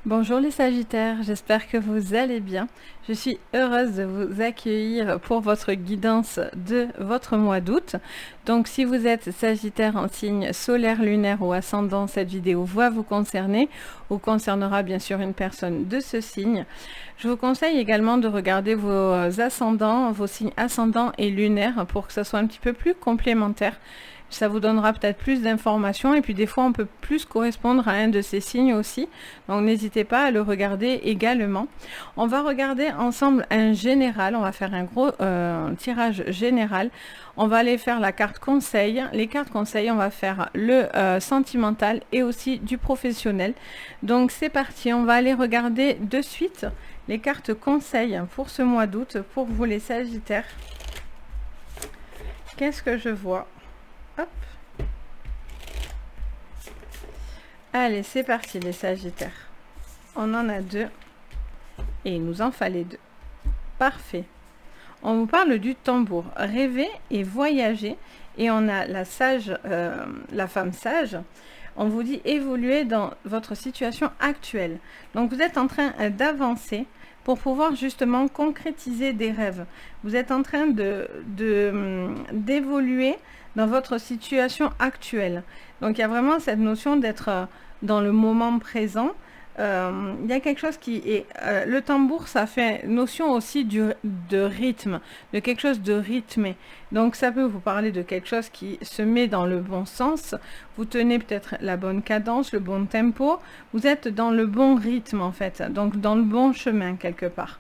Bonjour les Sagittaires, j'espère que vous allez bien. Je suis heureuse de vous accueillir pour votre guidance de votre mois d'août. Donc si vous êtes Sagittaire en signe solaire, lunaire ou ascendant, cette vidéo va vous concerner ou concernera bien sûr une personne de ce signe. Je vous conseille également de regarder vos ascendants, vos signes ascendants et lunaires pour que ça soit un petit peu plus complémentaire. Ça vous donnera peut-être plus d'informations et puis des fois on peut plus correspondre à un de ces signes aussi. Donc n'hésitez pas à le regarder également. On va regarder ensemble un général, on va faire un gros tirage général. On va aller faire la carte conseil. Les cartes conseil, on va faire le sentimental et aussi du professionnel. Donc c'est parti, on va aller regarder de suite les cartes conseil pour ce mois d'août pour vous les Sagittaires. Qu'est-ce que je vois ? Hop. Allez, c'est parti les Sagittaires. On en a deux et il nous en fallait deux. Parfait. On vous parle du tambour. Rêver et voyager. Et on a la sage, la femme sage. On vous dit évoluer dans votre situation actuelle. Donc vous êtes en train d'avancer pour pouvoir justement concrétiser des rêves. Vous êtes en train d'évoluer dans votre situation actuelle. Donc il y a vraiment cette notion d'être dans le moment présent. Il y a quelque chose qui est... le tambour, ça fait notion aussi de rythme, de quelque chose de rythmé. Donc ça peut vous parler de quelque chose qui se met dans le bon sens. Vous tenez peut-être la bonne cadence, le bon tempo. Vous êtes dans le bon rythme en fait, donc dans le bon chemin quelque part.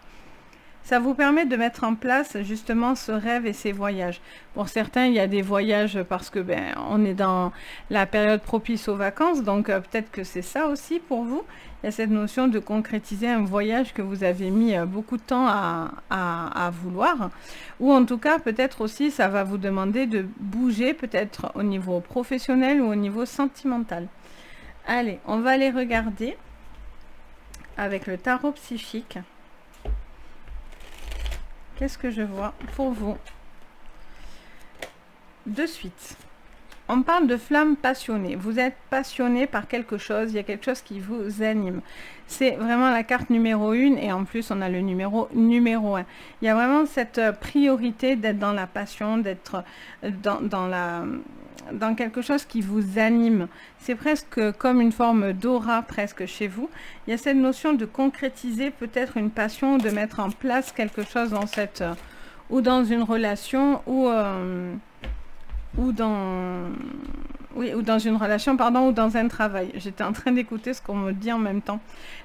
Ça vous permet de mettre en place justement ce rêve et ces voyages. Pour certains, il y a des voyages parce que on est dans la période propice aux vacances, donc peut-être que c'est ça aussi pour vous. Il y a cette notion de concrétiser un voyage que vous avez mis beaucoup de temps à vouloir. Ou en tout cas, peut-être aussi, ça va vous demander de bouger peut-être au niveau professionnel ou au niveau sentimental. Allez, on va aller regarder avec le tarot psychique. Qu'est-ce que je vois pour vous? De suite, on parle de flamme passionnée. Vous êtes passionné par quelque chose, il y a quelque chose qui vous anime. C'est vraiment la carte numéro 1 et en plus on a le numéro 1. Il y a vraiment cette priorité d'être dans la passion, d'être dans quelque chose qui vous anime. C'est presque comme une forme d'aura presque chez vous. Il y a cette notion de concrétiser peut-être une passion, de mettre en place quelque chose dans cette... ou dans une relation, ou dans une relation, pardon, ou dans un travail. J'étais en train d'écouter ce qu'on me dit en même temps.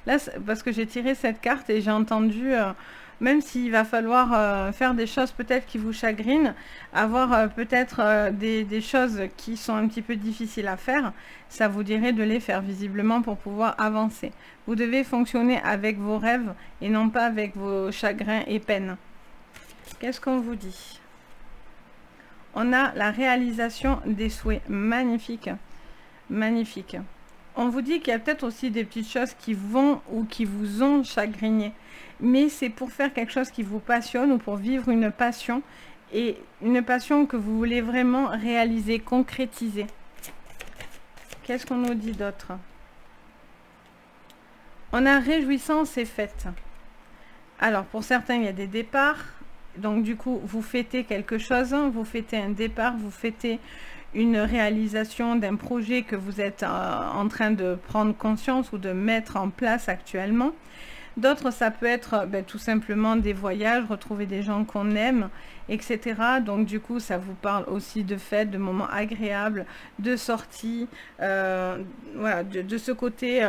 Là, parce que j'ai tiré cette carte et j'ai entendu... même s'il va falloir faire des choses peut-être qui vous chagrinent, avoir peut-être des choses qui sont un petit peu difficiles à faire, ça vous dirait de les faire visiblement pour pouvoir avancer. Vous devez fonctionner avec vos rêves et non pas avec vos chagrins et peines. Qu'est-ce qu'on vous dit? On a la réalisation des souhaits. Magnifique. Magnifique. On vous dit qu'il y a peut-être aussi des petites choses qui vont ou qui vous ont chagriné. Mais c'est pour faire quelque chose qui vous passionne ou pour vivre une passion. Et une passion que vous voulez vraiment réaliser, concrétiser. Qu'est-ce qu'on nous dit d'autre? On a réjouissance et fête. Alors, pour certains, il y a des départs. Donc, du coup, vous fêtez quelque chose. Vous fêtez un départ, vous fêtez une réalisation d'un projet que vous êtes en train de prendre conscience ou de mettre en place actuellement. D'autres, ça peut être tout simplement des voyages, retrouver des gens qu'on aime, etc. Donc du coup, ça vous parle aussi de fêtes, de moments agréables, de sorties, voilà, de ce côté,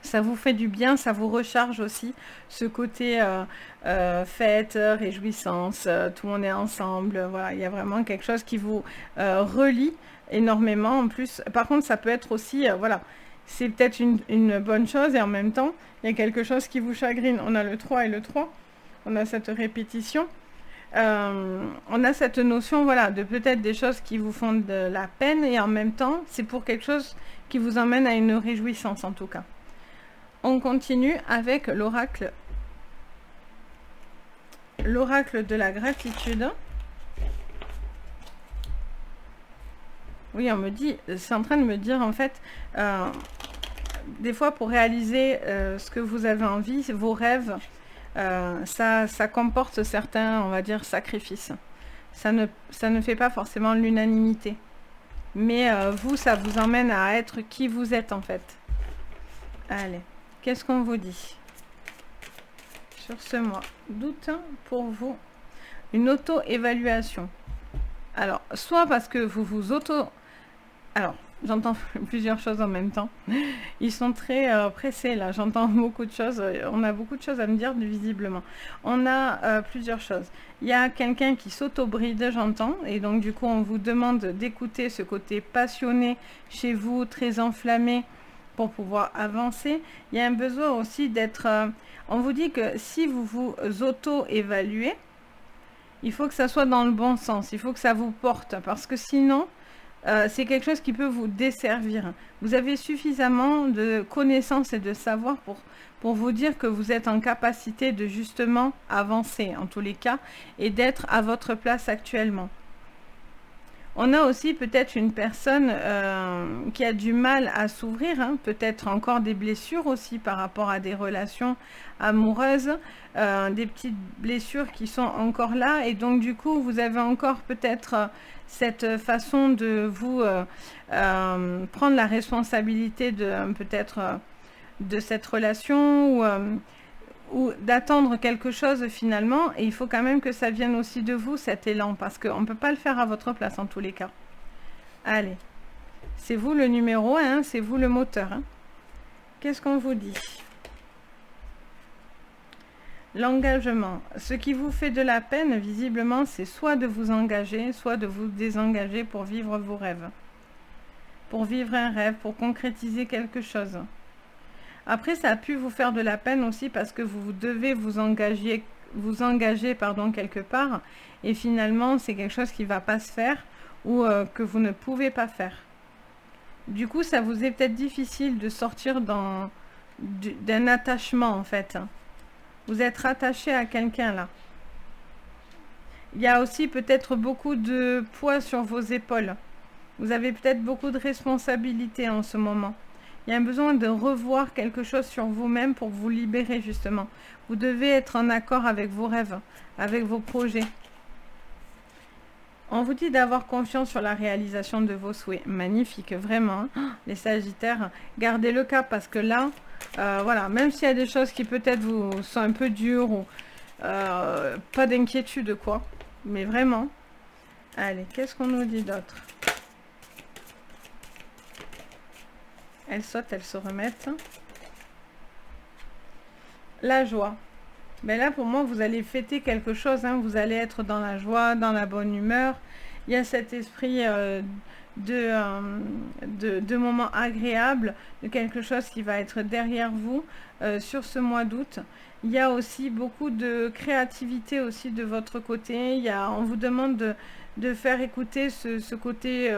ça vous fait du bien, ça vous recharge aussi, ce côté fête, réjouissance, tout le monde est ensemble, voilà, il y a vraiment quelque chose qui vous relie énormément. En plus, par contre, ça peut être aussi, voilà, c'est peut-être une bonne chose et en même temps, il y a quelque chose qui vous chagrine. On a le 3 et le 3. On a cette répétition. On a cette notion, voilà, de peut-être des choses qui vous font de la peine et en même temps, c'est pour quelque chose qui vous emmène à une réjouissance en tout cas. On continue avec l'oracle. L'oracle de la gratitude. Oui, on me dit, c'est en train de me dire en fait, des fois, pour réaliser ce que vous avez envie, vos rêves, ça comporte certains, on va dire, sacrifices. Ça ne fait pas forcément l'unanimité. Mais vous, ça vous emmène à être qui vous êtes, en fait. Allez, qu'est-ce qu'on vous dit sur ce mois d'août pour vous? Une auto-évaluation. Alors, soit parce que vous vous auto... Alors, j'entends plusieurs choses en même temps. Ils sont très pressés là, j'entends beaucoup de choses. On a beaucoup de choses à me dire visiblement. On a plusieurs choses. Il y a quelqu'un qui s'auto-bride, j'entends. Et donc du coup, on vous demande d'écouter ce côté passionné chez vous, très enflammé, pour pouvoir avancer. Il y a un besoin aussi d'être... on vous dit que si vous vous auto-évaluez, il faut que ça soit dans le bon sens. Il faut que ça vous porte. Parce que sinon... c'est quelque chose qui peut vous desservir. Vous avez suffisamment de connaissances et de savoir pour vous dire que vous êtes en capacité de justement avancer, en tous les cas, et d'être à votre place actuellement. On a aussi peut-être une personne qui a du mal à s'ouvrir, hein, peut-être encore des blessures aussi par rapport à des relations amoureuses, des petites blessures qui sont encore là, et donc du coup vous avez encore peut-être cette façon de vous prendre la responsabilité de peut-être de cette relation ou d'attendre quelque chose finalement, et il faut quand même que ça vienne aussi de vous, cet élan, parce qu'on ne peut pas le faire à votre place en tous les cas. Allez, c'est vous le numéro 1, c'est vous le moteur. Hein. Qu'est-ce qu'on vous dit? L'engagement. Ce qui vous fait de la peine, visiblement, c'est soit de vous engager, soit de vous désengager pour vivre vos rêves. Pour vivre un rêve, pour concrétiser quelque chose. Après, ça a pu vous faire de la peine aussi parce que vous devez vous engager quelque part. Et finalement, c'est quelque chose qui ne va pas se faire ou que vous ne pouvez pas faire. Du coup, ça vous est peut-être difficile de sortir d'un attachement, en fait. Vous êtes rattaché à quelqu'un, là. Il y a aussi peut-être beaucoup de poids sur vos épaules. Vous avez peut-être beaucoup de responsabilités en ce moment. Il y a un besoin de revoir quelque chose sur vous-même pour vous libérer, justement. Vous devez être en accord avec vos rêves, avec vos projets. On vous dit d'avoir confiance sur la réalisation de vos souhaits. Magnifique, vraiment. Les Sagittaires, gardez le cap parce que là, voilà, même s'il y a des choses qui peut-être vous sont un peu dures ou pas d'inquiétude, quoi. Mais vraiment. Allez, qu'est-ce qu'on nous dit d'autre? Elles sautent, elles se remettent. La joie. Mais là, pour moi, vous allez fêter quelque chose. Hein. Vous allez être dans la joie, dans la bonne humeur. Il y a cet esprit de moments agréables, de quelque chose qui va être derrière vous sur ce mois d'août. Il y a aussi beaucoup de créativité aussi de votre côté. On vous demande de faire écouter ce côté...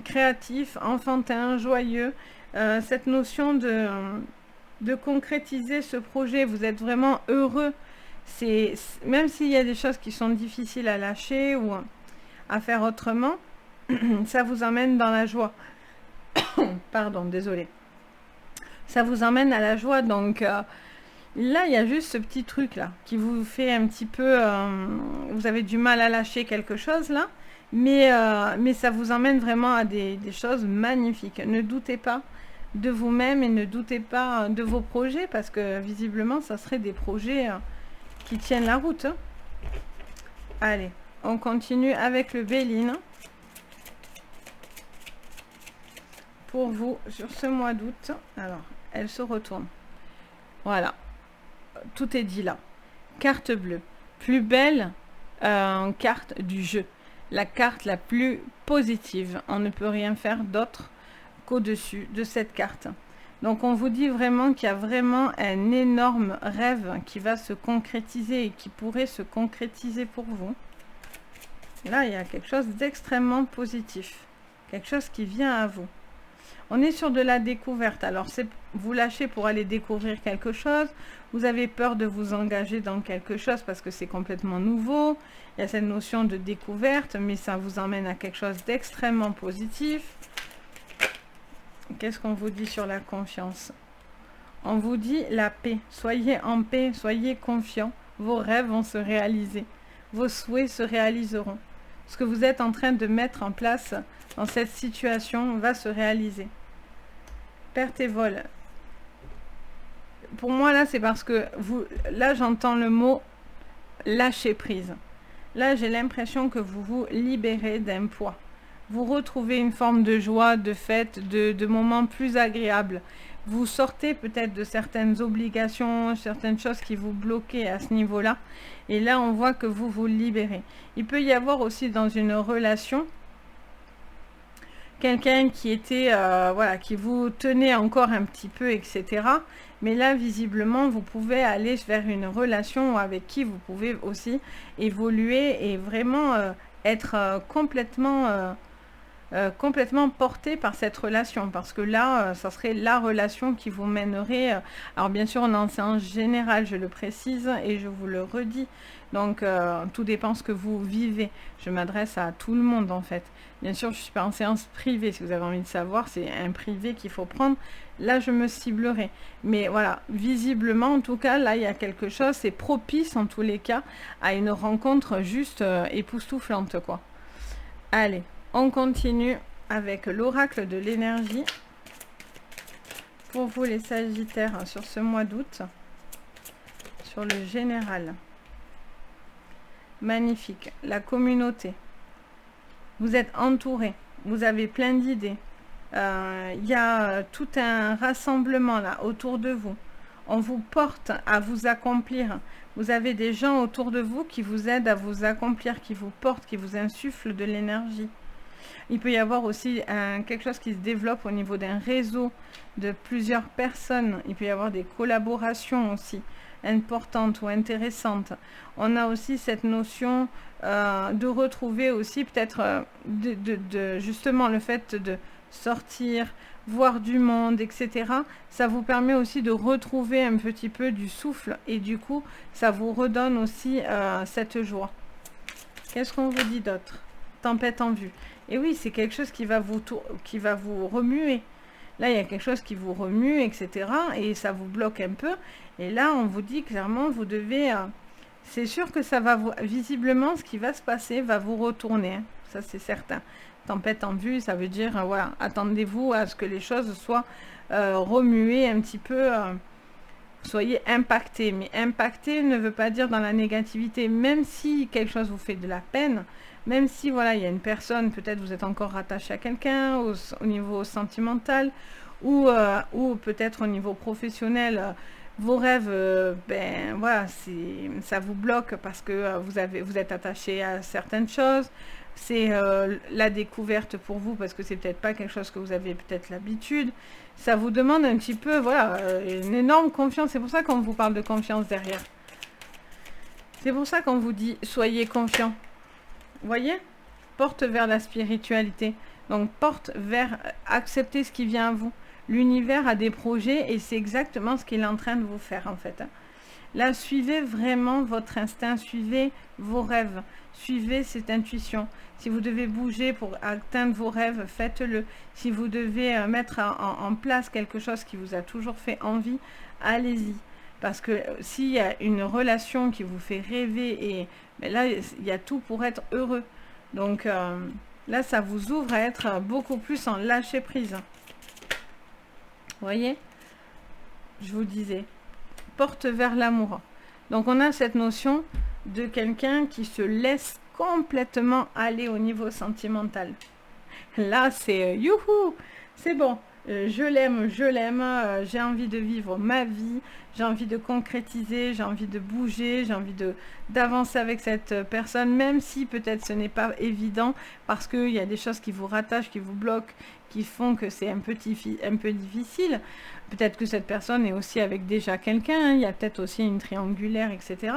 créatif, enfantin, joyeux, cette notion de concrétiser ce projet. Vous êtes vraiment heureux. Même s'il y a des choses qui sont difficiles à lâcher ou à faire autrement, ça vous emmène dans la joie. Pardon, désolé. Ça vous emmène à la joie. Donc là, il y a juste ce petit truc là qui vous fait un petit peu... vous avez du mal à lâcher quelque chose là. Mais ça vous emmène vraiment à des choses magnifiques. Ne doutez pas de vous-même et ne doutez pas de vos projets parce que visiblement, ça serait des projets qui tiennent la route. Hein. Allez, on continue avec le Béline. Pour vous, sur ce mois d'août. Alors, elle se retourne. Voilà. Tout est dit là. Carte bleue. Plus belle carte du jeu. La carte la plus positive. On ne peut rien faire d'autre qu'au-dessus de cette carte. Donc on vous dit vraiment qu'il y a vraiment un énorme rêve qui va se concrétiser et qui pourrait se concrétiser pour vous. Là, il y a quelque chose d'extrêmement positif. Quelque chose qui vient à vous. On est sur de la découverte. Alors, vous lâchez pour aller découvrir quelque chose. Vous avez peur de vous engager dans quelque chose parce que c'est complètement nouveau. Il y a cette notion de découverte, mais ça vous emmène à quelque chose d'extrêmement positif. qu'est-ce qu'on vous dit sur la confiance? On vous dit la paix. Soyez en paix, soyez confiants. Vos rêves vont se réaliser. Vos souhaits se réaliseront. Ce que vous êtes en train de mettre en place dans cette situation va se réaliser. Perte et vol. Pour moi, là, c'est parce que là, j'entends le mot lâcher prise. Là, j'ai l'impression que vous vous libérez d'un poids. Vous retrouvez une forme de joie, de fête, de moments plus agréables. Vous sortez peut-être de certaines obligations, certaines choses qui vous bloquaient à ce niveau-là. Et là, on voit que vous vous libérez. Il peut y avoir aussi dans une relation quelqu'un qui était, voilà, qui vous tenait encore un petit peu, etc. Mais là, visiblement, vous pouvez aller vers une relation avec qui vous pouvez aussi évoluer et vraiment être complètement porté par cette relation, parce que là, ça serait la relation qui vous mènerait, alors bien sûr, on est en séance générale, je le précise, et je vous le redis, donc tout dépend ce que vous vivez, je m'adresse à tout le monde en fait, bien sûr, je ne suis pas en séance privée, si vous avez envie de savoir, c'est un privé qu'il faut prendre, là je me ciblerai, mais voilà, visiblement, en tout cas, là il y a quelque chose, c'est propice en tous les cas, à une rencontre juste époustouflante, quoi. Allez, on continue avec l'oracle de l'énergie pour vous les Sagittaires sur ce mois d'août, sur le général. Magnifique, la communauté. Vous êtes entouré, vous avez plein d'idées. Il y a tout un rassemblement là autour de vous. On vous porte à vous accomplir. Vous avez des gens autour de vous qui vous aident à vous accomplir, qui vous portent, qui vous insufflent de l'énergie. Il peut y avoir aussi quelque chose qui se développe au niveau d'un réseau de plusieurs personnes. Il peut y avoir des collaborations aussi importantes ou intéressantes. On a aussi cette notion de retrouver aussi peut-être justement le fait de sortir, voir du monde, etc. Ça vous permet aussi de retrouver un petit peu du souffle et du coup, ça vous redonne aussi cette joie. Qu'est-ce qu'on vous dit d'autre? Tempête en vue. Et oui, c'est quelque chose qui va vous remuer. Là, il y a quelque chose qui vous remue, etc. Et ça vous bloque un peu. Et là, on vous dit clairement, vous devez... c'est sûr que ça va vous... Visiblement, ce qui va se passer va vous retourner. Hein. Ça, c'est certain. Tempête en vue, ça veut dire, voilà, attendez-vous à ce que les choses soient remuées un petit peu... soyez impacté. Mais impacté ne veut pas dire dans la négativité. Même si quelque chose vous fait de la peine... Même si, voilà, il y a une personne, peut-être vous êtes encore rattaché à quelqu'un au niveau sentimental ou peut-être au niveau professionnel, vos rêves, ben voilà, ça vous bloque parce que vous êtes attaché à certaines choses. C'est la découverte pour vous parce que c'est peut-être pas quelque chose que vous avez peut-être l'habitude. Ça vous demande un petit peu, voilà, une énorme confiance. C'est pour ça qu'on vous parle de confiance derrière. C'est pour ça qu'on vous dit, soyez confiants. Vous voyez? Porte vers la spiritualité. Donc, porte vers accepter ce qui vient à vous. L'univers a des projets et c'est exactement ce qu'il est en train de vous faire, en fait. Là, suivez vraiment votre instinct, suivez vos rêves, suivez cette intuition. Si vous devez bouger pour atteindre vos rêves, faites-le. Si vous devez mettre en place quelque chose qui vous a toujours fait envie, allez-y. Parce que s'il y a une relation qui vous fait rêver, mais là, il y a tout pour être heureux. Donc là, ça vous ouvre à être beaucoup plus en lâcher prise. Vous voyez? Je vous disais, porte vers l'amour. Donc on a cette notion de quelqu'un qui se laisse complètement aller au niveau sentimental. Là, c'est youhou, c'est bon. Je l'aime, j'ai envie de vivre ma vie, j'ai envie de concrétiser, j'ai envie de bouger, j'ai envie d'avancer avec cette personne, même si peut-être ce n'est pas évident, parce qu'il y a des choses qui vous rattachent, qui vous bloquent, qui font que c'est un peu difficile. Peut-être que cette personne est aussi avec déjà quelqu'un, hein, il y a peut-être aussi une triangulaire, etc.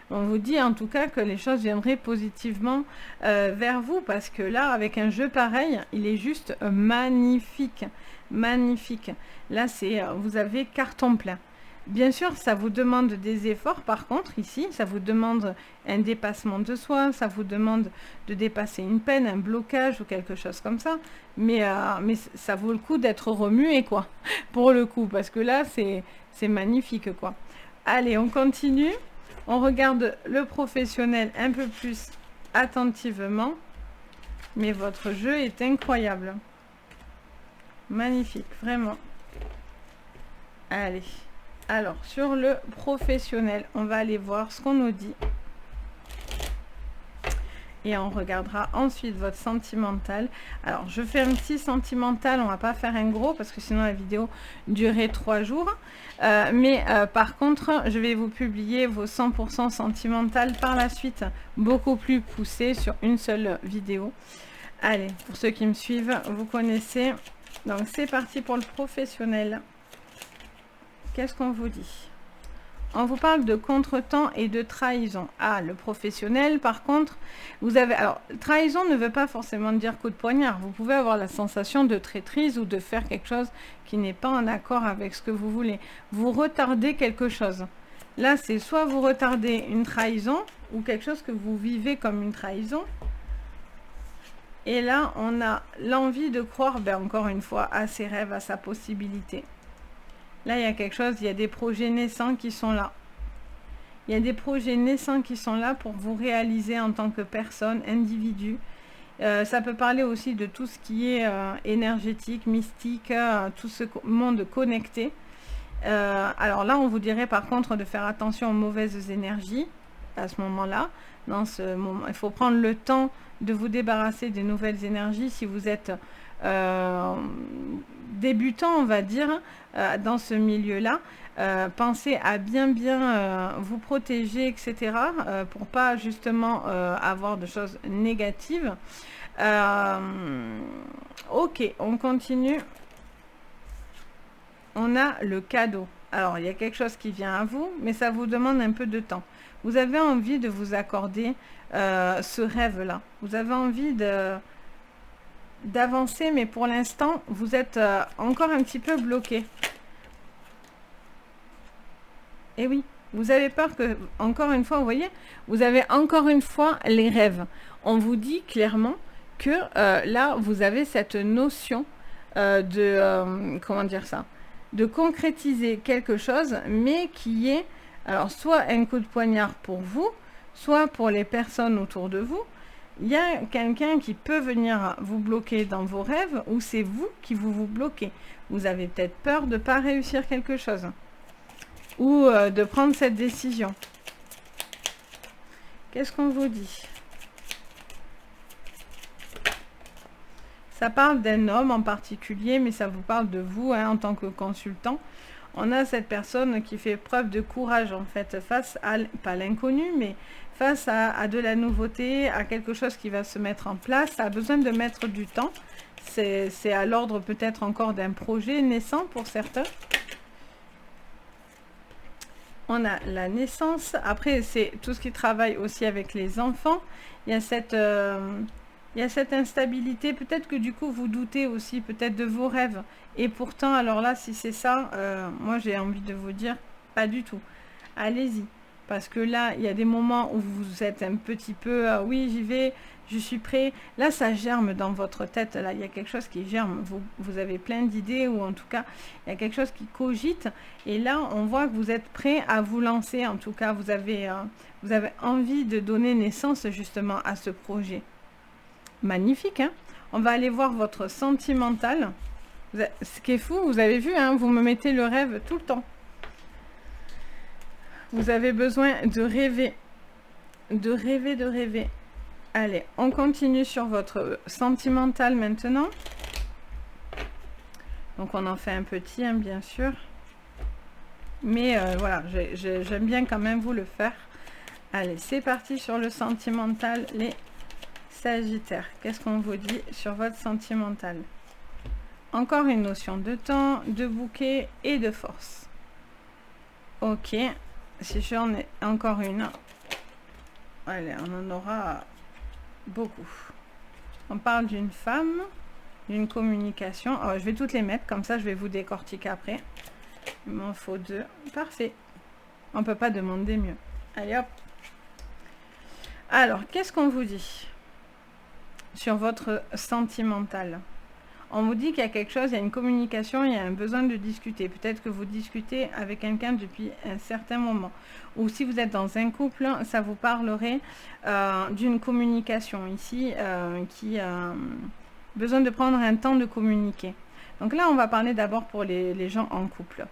On vous dit en tout cas que les choses viendraient positivement vers vous, parce que là, avec un jeu pareil, il est juste magnifique. Magnifique. Là, vous avez carton plein. Bien sûr, ça vous demande des efforts, par contre, ici, ça vous demande un dépassement de soi, ça vous demande de dépasser une peine, un blocage ou quelque chose comme ça. Mais ça vaut le coup d'être remué, quoi, pour le coup, parce que là, c'est magnifique, quoi. Allez, on continue. On regarde le professionnel un peu plus attentivement. Mais votre jeu est incroyable. Magnifique, vraiment. Allez. Alors, sur le professionnel, on va aller voir ce qu'on nous dit. Et on regardera ensuite votre sentimental. Alors, je fais un petit sentimental. On va pas faire un gros parce que sinon la vidéo durerait 3 jours. Par contre, je vais vous publier vos 100% sentimental par la suite. Beaucoup plus poussé sur une seule vidéo. Allez, pour ceux qui me suivent, vous connaissez. Donc, c'est parti pour le professionnel. Qu'est-ce qu'on vous dit? On vous parle de contretemps et de trahison. Ah, le professionnel, par contre, vous avez... Alors, trahison ne veut pas forcément dire coup de poignard. Vous pouvez avoir la sensation de traîtrise ou de faire quelque chose qui n'est pas en accord avec ce que vous voulez. Vous retardez quelque chose. Là, c'est soit vous retardez une trahison ou quelque chose que vous vivez comme une trahison. Et là, on a l'envie de croire, encore une fois, à ses rêves, à sa possibilité. Là, il y a quelque chose, il y a des projets naissants qui sont là. Il y a des projets naissants qui sont là pour vous réaliser en tant que personne, individu. Ça peut parler aussi de tout ce qui est énergétique, mystique, tout ce monde connecté. Alors là, on vous dirait par contre de faire attention aux mauvaises énergies à ce moment-là. Dans ce moment, il faut prendre le temps de vous débarrasser des nouvelles énergies si vous êtes débutant, on va dire, dans ce milieu-là. Pensez à bien vous protéger, etc. Pour pas justement avoir de choses négatives. Ok, on continue. On a le cadeau. Alors, il y a quelque chose qui vient à vous, mais ça vous demande un peu de temps. Vous avez envie de vous accorder ce rêve-là. Vous avez envie d'avancer, mais pour l'instant, vous êtes encore un petit peu bloqué. Et oui, vous avez peur que, encore une fois, vous voyez, vous avez encore une fois les rêves. On vous dit clairement que là, vous avez cette notion comment dire ça, de concrétiser quelque chose, mais qui est, alors, soit un coup de poignard pour vous, soit pour les personnes autour de vous. Il y a quelqu'un qui peut venir vous bloquer dans vos rêves, ou c'est vous qui vous bloquez. Vous avez peut-être peur de ne pas réussir quelque chose, ou de prendre cette décision. Qu'est-ce qu'on vous dit? Ça parle d'un homme en particulier, mais ça vous parle de vous en tant que consultant. On a cette personne qui fait preuve de courage en fait face à, pas l'inconnu, mais face à de la nouveauté, à quelque chose qui va se mettre en place. Ça a besoin de mettre du temps. C'est à l'ordre peut-être encore d'un projet naissant pour certains. On a la naissance. Après, c'est tout ce qui travaille aussi avec les enfants. Il y a cette instabilité. Peut-être que du coup, vous doutez aussi peut-être de vos rêves. Et pourtant, alors là, si c'est ça, moi, j'ai envie de vous dire, pas du tout. Allez-y. Parce que là, il y a des moments où vous êtes un petit peu, oui, j'y vais, je suis prêt. Là, ça germe dans votre tête. Là, il y a quelque chose qui germe. Vous avez plein d'idées, ou en tout cas, il y a quelque chose qui cogite. Et là, on voit que vous êtes prêt à vous lancer. En tout cas, vous avez envie de donner naissance justement à ce projet. Magnifique, hein? On va aller voir votre sentimental. Ce qui est fou, vous avez vu, hein, vous me mettez le rêve tout le temps. Vous avez besoin de rêver. De rêver, de rêver. Allez, on continue sur votre sentimental maintenant. Donc, on en fait un petit, hein, bien sûr. Mais voilà, j'aime bien quand même vous le faire. Allez, c'est parti sur le sentimental, les Sagittaires. Qu'est-ce qu'on vous dit sur votre sentimental? Encore une notion de temps, de bouquet et de force. Ok. Si j'en ai encore une, allez, on en aura beaucoup. On parle d'une femme, d'une communication. Alors, je vais toutes les mettre, comme ça je vais vous décortiquer après. Il m'en faut 2. Parfait. On ne peut pas demander mieux. Allez hop. Alors, qu'est-ce qu'on vous dit sur votre sentimental? On vous dit qu'il y a quelque chose, il y a une communication, il y a un besoin de discuter. Peut-être que vous discutez avec quelqu'un depuis un certain moment. Ou si vous êtes dans un couple, ça vous parlerait d'une communication ici qui a besoin de prendre un temps de communiquer. Donc là, on va parler d'abord pour les gens en couple.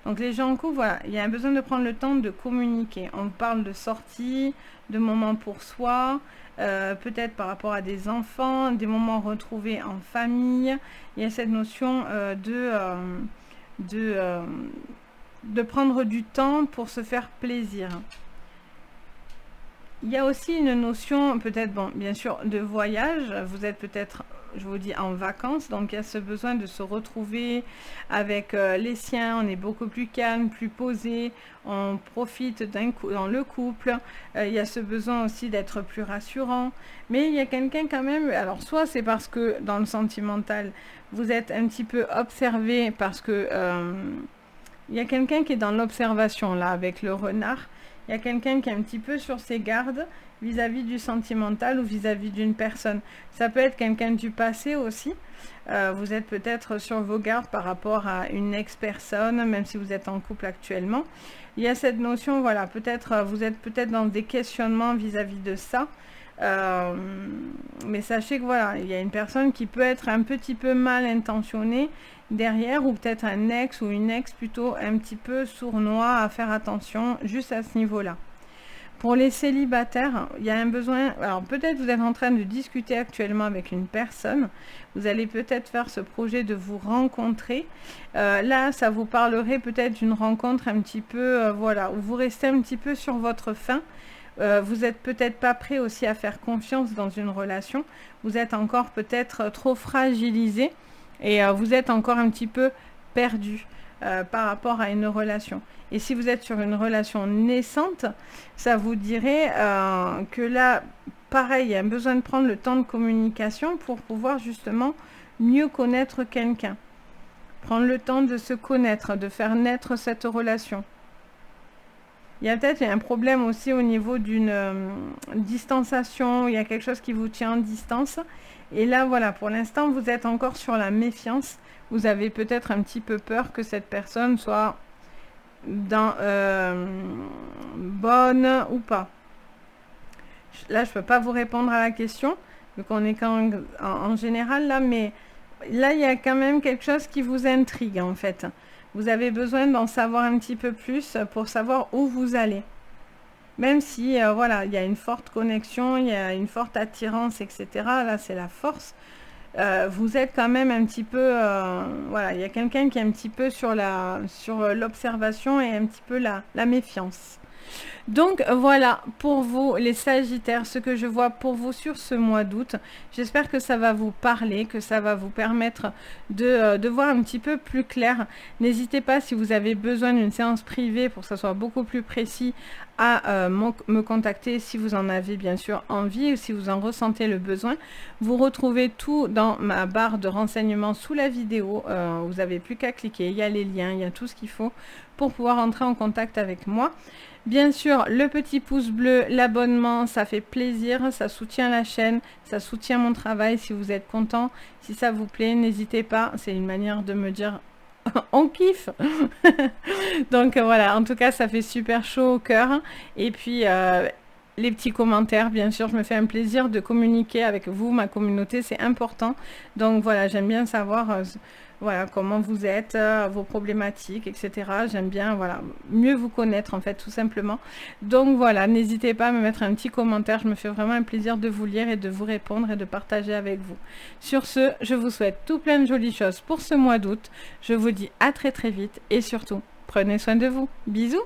Donc les gens en couple, voilà, il y a un besoin de prendre le temps de communiquer. On parle de sortie, de moments pour soi, peut-être par rapport à des enfants, des moments retrouvés en famille. Il y a cette notion de prendre du temps pour se faire plaisir. Il y a aussi une notion, peut-être, bon, bien sûr, de voyage. Vous êtes peut-être, je vous dis, en vacances. Donc, il y a ce besoin de se retrouver avec les siens. On est beaucoup plus calme, plus posé. On profite dans le couple. Il y a ce besoin aussi d'être plus rassurant. Mais il y a quelqu'un quand même... Alors, soit c'est parce que dans le sentimental, vous êtes un petit peu observé parce que... il y a quelqu'un qui est dans l'observation, là, avec le renard. Il y a quelqu'un qui est un petit peu sur ses gardes vis-à-vis du sentimental ou vis-à-vis d'une personne. Ça peut être quelqu'un du passé aussi. Vous êtes peut-être sur vos gardes par rapport à une ex-personne, même si vous êtes en couple actuellement. Il y a cette notion, voilà, peut-être vous êtes peut-être dans des questionnements vis-à-vis de ça. Mais sachez que voilà, il y a une personne qui peut être un petit peu mal intentionnée derrière, ou peut-être un ex ou une ex plutôt un petit peu sournois, à faire attention juste à ce niveau-là. Pour les célibataires, il y a un besoin, alors peut-être vous êtes en train de discuter actuellement avec une personne, vous allez peut-être faire ce projet de vous rencontrer. Là, ça vous parlerait peut-être d'une rencontre un petit peu, voilà, où vous restez un petit peu sur votre faim. Vous n'êtes peut-être pas prêt aussi à faire confiance dans une relation. Vous êtes encore peut-être trop fragilisé et vous êtes encore un petit peu perdu par rapport à une relation. Et si vous êtes sur une relation naissante, ça vous dirait que là, pareil, il y a besoin de prendre le temps de communication pour pouvoir justement mieux connaître quelqu'un. Prendre le temps de se connaître, de faire naître cette relation. Il y a peut-être un problème aussi au niveau d'une distanciation, il y a quelque chose qui vous tient en distance. Et là, voilà, pour l'instant, vous êtes encore sur la méfiance. Vous avez peut-être un petit peu peur que cette personne soit bonne ou pas. Là, je ne peux pas vous répondre à la question, vu qu'on est en général là, mais là, il y a quand même quelque chose qui vous intrigue, en fait. Vous avez besoin d'en savoir un petit peu plus pour savoir où vous allez. Même si, voilà, il y a une forte connexion, il y a une forte attirance, etc. Là, c'est la force. Vous êtes quand même un petit peu... voilà, il y a quelqu'un qui est un petit peu sur l'observation et un petit peu la méfiance. Donc voilà pour vous les Sagittaires, ce que je vois pour vous sur ce mois d'août. J'espère que ça va vous parler, que ça va vous permettre de voir un petit peu plus clair. N'hésitez pas, si vous avez besoin d'une séance privée pour que ça soit beaucoup plus précis, à me contacter si vous en avez bien sûr envie ou si vous en ressentez le besoin. Vous retrouvez tout dans ma barre de renseignements sous la vidéo. Vous n'avez plus qu'à cliquer, il y a les liens, il y a tout ce qu'il faut pour pouvoir entrer en contact avec moi. Bien sûr, le petit pouce bleu, l'abonnement, ça fait plaisir, ça soutient la chaîne, ça soutient mon travail. Si vous êtes content, si ça vous plaît, n'hésitez pas. C'est une manière de me dire on kiffe. Donc voilà, en tout cas, ça fait super chaud au cœur. Et puis, les petits commentaires, bien sûr, je me fais un plaisir de communiquer avec vous, ma communauté, c'est important. Donc voilà, j'aime bien savoir... voilà, comment vous êtes, vos problématiques, etc. J'aime bien, voilà, mieux vous connaître, en fait, tout simplement. Donc, voilà, n'hésitez pas à me mettre un petit commentaire. Je me fais vraiment un plaisir de vous lire et de vous répondre et de partager avec vous. Sur ce, je vous souhaite tout plein de jolies choses pour ce mois d'août. Je vous dis à très, très vite et surtout, prenez soin de vous. Bisous!